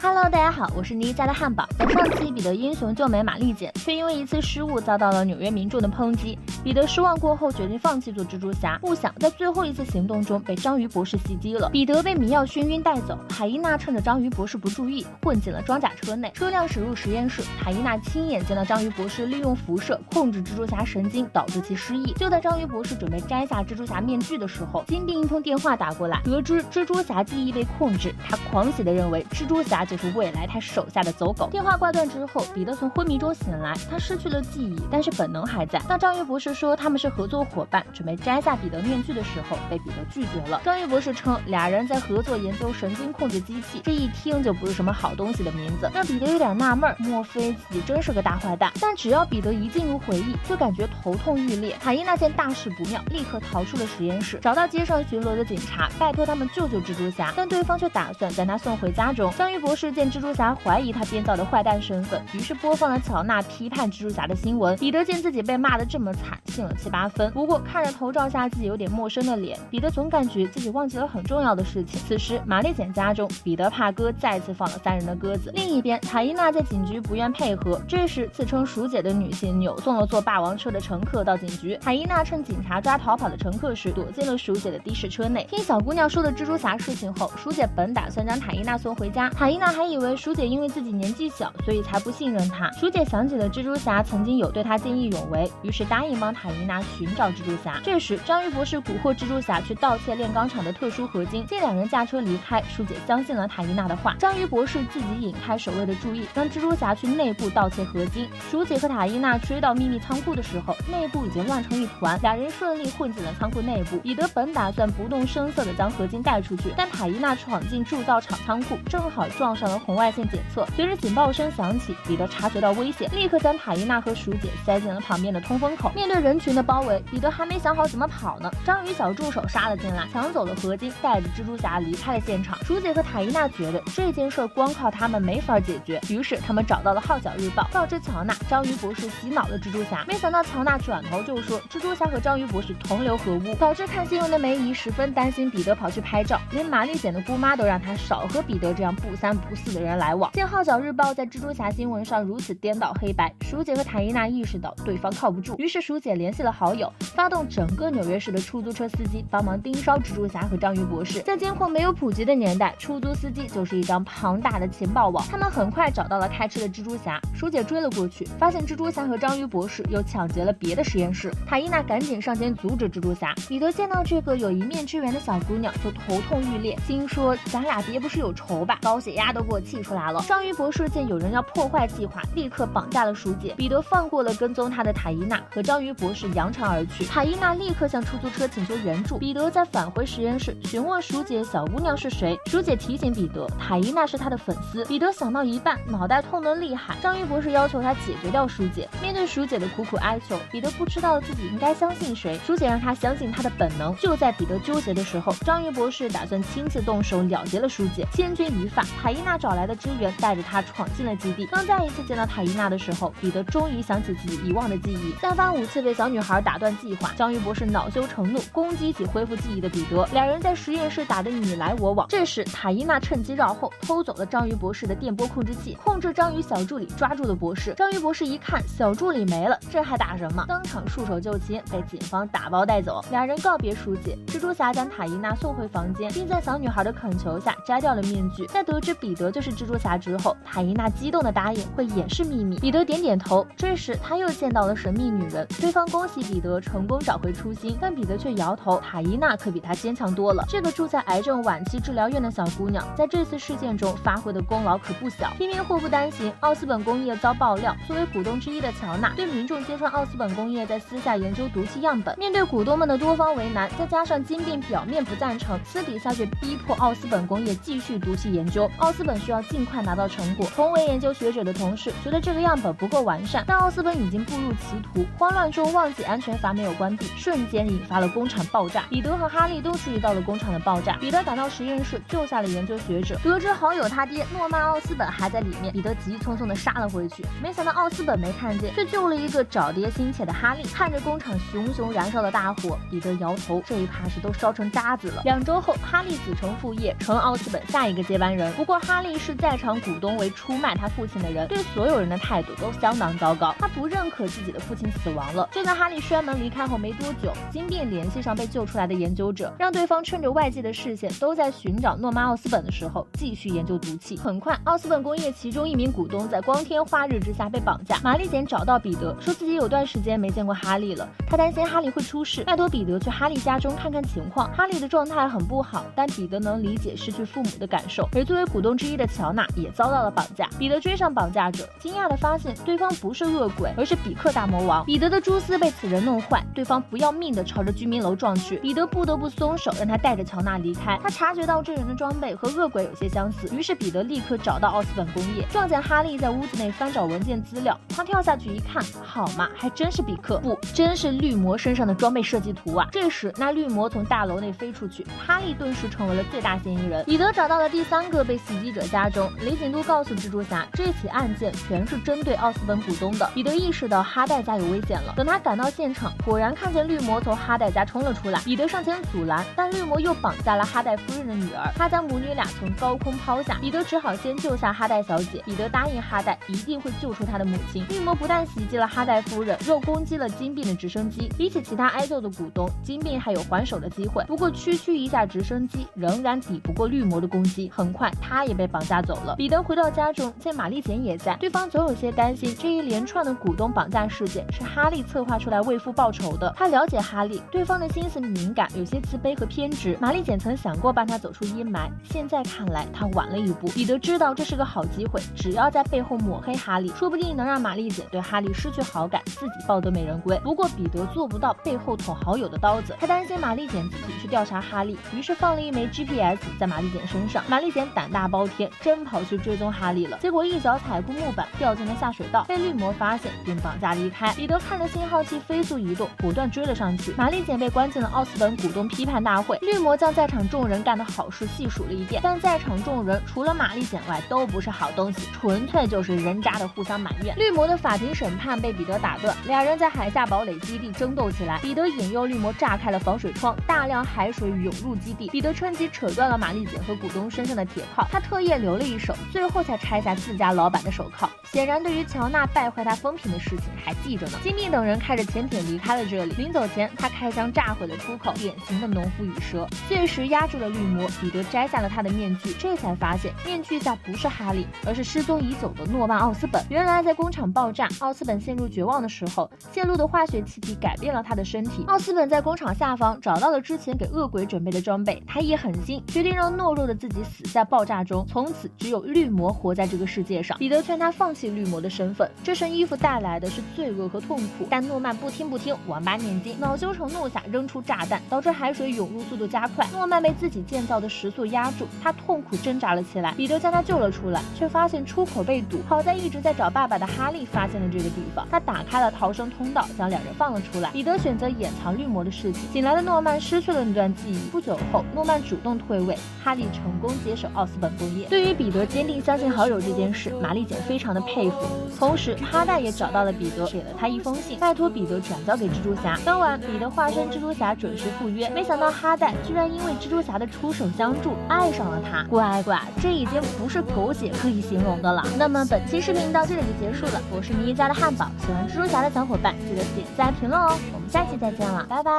Hello， 大家好，我是妮家的汉堡。在上期彼得英雄救美玛丽简，却因为一次失误遭到了纽约民众的抨击。彼得失望过后，决定放弃做蜘蛛侠，不想在最后一次行动中被章鱼博士袭击了。彼得被迷药熏晕带走，海伊娜趁着章鱼博士不注意，混进了装甲车内。车辆驶入实验室，海伊娜亲眼见到章鱼博士利用辐射控制蜘蛛侠神经，导致其失忆。就在章鱼博士准备摘下蜘蛛侠面具的时候，金并一通电话打过来，得知蜘蛛侠记忆被控制，他狂喜地认为蜘蛛侠就是未来他手下的走狗。电话挂断之后，彼得从昏迷中醒来，他失去了记忆，但是本能还在。当章鱼博士说他们是合作伙伴，准备摘下彼得面具的时候，被彼得拒绝了。章鱼博士称俩人在合作研究神经控制机器，这一听就不是什么好东西的名字，让彼得有点纳闷，莫非自己真是个大坏蛋？但只要彼得一进入回忆，就感觉头痛欲裂。海伊娜见大事不妙，立刻逃出了实验室，找到街上巡逻的警察，拜托他们救救蜘蛛侠，但对方却打算将他送回家中。章鱼博士见蜘蛛侠怀疑他编造的坏蛋身份，于是播放了乔娜批判蜘蛛侠的新闻。彼得见自己被骂得这么惨，信了7、8分。不过看着头照下自己有点陌生的脸，彼得总感觉自己忘记了很重要的事情。此时玛丽简家中，彼得帕哥再次放了3人的鸽子。另一边，海伊娜在警局不愿配合，这时自称鼠姐的女性扭送了坐霸王车的乘客到警局。海伊娜趁警察抓逃跑的乘客时，躲进了鼠姐的的士车内。听小姑娘说的蜘蛛侠事情后，鼠姐本打算将海伊娜送回家，海伊娜还以为鼠姐因为自己年纪小，所以才不信任她。鼠姐想起了蜘蛛侠曾经有对她见义勇为，于是答应帮海伊娜寻找蜘蛛侠。这时章鱼博士蛊惑蜘蛛侠去盗窃炼钢厂的特殊合金，见2人驾车离开，鼠姐相信了海伊娜的话。章鱼博士自己引开守卫的注意，让蜘蛛侠去内部盗窃合金。鼠姐和海伊娜追到秘密仓库的时候，内部已经乱成一团，2人顺利混进了仓库内部。彼得本打算不动声色地将合金带出去，但海伊娜闯进铸造厂仓库，正好撞上了红外线检测。随着警报声响起，彼得察觉到危险，立刻将海伊娜和鼠姐塞进了旁边的通风口。面对人群的包围，彼得还没想好怎么跑呢，章鱼小助手杀了进来，抢走了合金，带着蜘蛛侠离开了现场。鼠姐和海伊娜觉得这件事光靠他们没法解决，于是他们找到了号角日报，告知乔娜章鱼博士洗脑了蜘蛛侠。没想到乔娜转头就说蜘蛛侠和章鱼博士同流合污，导致看新闻的梅姨十分担心彼得跑去拍照，连玛丽简的姑妈都让他少和彼得这样不三不四的人来往。见号角日报在蜘蛛侠新闻上如此颠倒黑白，鼠姐和海伊娜意识到对方靠不住，于是鼠姐联系了好友，发动整个纽约市的出租车司机帮忙盯梢蜘蛛侠和章鱼博士。在监控没有普及的年代，出租司机就是一张庞大的情报网。他们很快找到了开车的蜘蛛侠，鼠姐追了过去，发现蜘蛛侠和章鱼博士又抢劫了别的实验室。海伊娜赶紧上前阻止蜘蛛侠。彼得见到这个有一面之缘的小姑娘就头痛欲裂，心说咱俩别不是有仇吧，高血压都给我气出来了。章鱼博士见有人要破坏计划，立刻绑架了鼠姐。彼得放过了跟踪他的海伊娜，和章鱼博士扬长而去。海伊娜立刻向出租车请求援助。彼得在返回实验室询问鼠姐小姑娘是谁，鼠姐提醒彼得海伊娜是他的粉丝。彼得想到一半，脑袋痛得厉害。章鱼博士要求他解决掉鼠姐。面对鼠姐的苦苦哀求，彼得不知道自己应该相信谁。鼠姐让他相信他的本能。就在彼得纠结的时候，章鱼博士打算亲自动手了结了鼠姐，千钧一发，海伊娜找来的支援带着他闯进了基地。刚再一次见到海伊娜的时候，彼得终于想起自己遗忘的记忆。3番5次被小女孩打断计划，章鱼博士恼羞成怒，攻击起恢复记忆的彼得。2人在实验室打得你来我往。这时海伊娜趁机绕后，偷走了章鱼博士的电波控制器，控制章鱼小助理抓住了博士。章鱼博士一看小助理没了，这还打什么？当场束手就擒，被警方打包带走。2人告别鼠姐，蜘蛛侠将海伊娜送回房间，并在小女孩的恳求下摘掉了面具。在得知彼得就是蜘蛛侠之后，海伊娜激动的答应会掩饰秘密。彼得点点头。这时他又见到了神秘女人，对方恭喜彼得成功找回初心，但彼得却摇头，海伊娜可比他坚强多了。这个住在癌症晚期治疗院的小姑娘，在这次事件中发挥的功劳可不小。偏偏祸不单行，奥斯本工业遭爆料，作为股东之一的乔娜对民众揭穿奥斯本工业在私下研究毒气样本。面对股东们的多方为难，再加上金并表面不赞成，私底下却逼迫奥斯本工业继续毒气研究。奥斯本需要尽快拿到成果。同为研究学者的同事觉得这个样本不够完善，但奥斯本已经步入歧途，慌乱中忘记安全阀没有关闭，瞬间引发了工厂爆炸。彼得和哈利都注意到了工厂的爆炸，彼得赶到实验室救下了研究学者，得知好友他爹诺曼奥斯本还在里面，彼得急匆匆的杀了回去。没想到奥斯本没看见，却救了一个找爹心切的哈利。看着工厂熊熊燃烧的大火，彼得摇头，这一怕是都烧成渣子了。2周后，哈利子承父业，成奥斯本下一个接班人。不过哈哈利视在场股东为出卖他父亲的人，对所有人的态度都相当糟糕。他不认可自己的父亲死亡了。就在哈利摔门离开后没多久，金并联系上被救出来的研究者，让对方趁着外界的视线都在寻找诺曼·奥斯本的时候，继续研究毒气。很快，奥斯本工业其中一名股东在光天化日之下被绑架。玛丽简找到彼得，说自己有段时间没见过哈利了，他担心哈利会出事，拜托彼得去哈利家中看看情况。哈利的状态很不好，但彼得能理解失去父母的感受。而作为股东之一的乔纳也遭到了绑架。彼得追上绑架者，惊讶地发现对方不是恶鬼，而是比克大魔王。彼得的蛛丝被此人弄坏，对方不要命地朝着居民楼撞去，彼得不得不松手，让他带着乔纳离开。他察觉到这人的装备和恶鬼有些相似，于是彼得立刻找到奥斯本工业，撞见哈利在屋子内翻找文件资料。他跳下去一看，好嘛，还真是比克，不，真是绿魔身上的装备设计图啊！这时，那绿魔从大楼内飞出去，哈利顿时成为了最大嫌疑人。彼得找到了第3个被袭击者家中，雷警督告诉蜘蛛侠，这起案件全是针对奥斯本股东的。彼得意识到哈代家有危险了，等他赶到现场，果然看见绿魔从哈代家冲了出来。彼得上前阻拦，但绿魔又绑架了哈代夫人的女儿，他将母女俩从高空抛下。彼得只好先救下哈代小姐。彼得答应哈代一定会救出他的母亲。绿魔不但袭击了哈代夫人，又攻击了金并的直升机。比起其他挨揍的股东，金并还有还手的机会。不过区区一架直升机仍然抵不过绿魔的攻击，很快他也被绑架走了。彼得回到家中，见玛丽简也在，对方总有些担心这一连串的股东绑架事件是哈利策划出来为父报仇的。他了解哈利，对方的心思敏感，有些自卑和偏执。玛丽简曾想过帮他走出阴霾，现在看来他晚了一步。彼得知道这是个好机会，只要在背后抹黑哈利，说不定能让玛丽简对哈利失去好感，自己抱得美人归。不过彼得做不到背后捅好友的刀子，他担心玛丽简自己去调查哈利，于是放了一枚 GPS 在玛丽简身上。玛丽简胆大包天，真跑去追踪哈利了，结果一脚踩过木板，掉进了下水道，被绿魔发现并绑架离开。彼得看着信号器飞速移动，果断追了上去。玛丽简被关进了奥斯本股东批判大会，绿魔将在场众人干的好事细数了一遍，但在场众人除了玛丽简外都不是好东西，纯粹就是人渣的互相埋怨。绿魔的法庭审判被彼得打断，俩人在海下堡垒基地争斗起来。彼得引诱绿魔炸开了防水窗，大量海水涌入基地。彼得趁机扯断了玛丽简和股东身上的铁铐，他特意留了一手，最后才拆下自家老板的手铐。显然对于乔纳败坏他风评的事情还记着呢。金并等人开着潜艇离开了这里，临走前他开枪炸毁了出口，典型的农夫与蛇。碎石压住了绿魔，彼得摘下了他的面具，这才发现面具下不是哈利，而是失踪已久的诺曼·奥斯本。原来在工厂爆炸，奥斯本陷入绝望的时候，泄露的化学气体改变了他的身体。奥斯本在工厂下方找到了之前给恶鬼准备的装备，他一狠心决定让懦弱的自己死在爆炸中，从此只有绿魔活在这个世界上。彼得劝他放弃绿魔的身份，这身衣服带来的是罪恶和痛苦，但诺曼不听，王八念经，恼羞成怒下扔出炸弹，导致海水涌入速度加快。诺曼被自己建造的石塑压住，他痛苦挣扎了起来。彼得将他救了出来，却发现出口被堵。好在一直在找爸爸的哈利发现了这个地方，他打开了逃生通道，将两人放了出来。彼得选择掩藏绿魔的事情，醒来的诺曼失去了那段记忆。不久后，诺曼主动退位，哈利成功接手奥斯本工业。对于彼得坚定相信好友这件事，玛丽简非常的佩服。同时，哈代也找到了彼得，给了他一封信，拜托彼得转交给蜘蛛侠。当晚，彼得化身蜘蛛侠准时赴约，没想到哈代居然因为蜘蛛侠的出手相助爱上了他。乖乖，这已经不是狗血可以形容的了。那么本期视频到这里就结束了，我是迷家的汉堡，喜欢蜘蛛侠的小伙伴记得点赞评论哦，我们下期再见了，拜拜。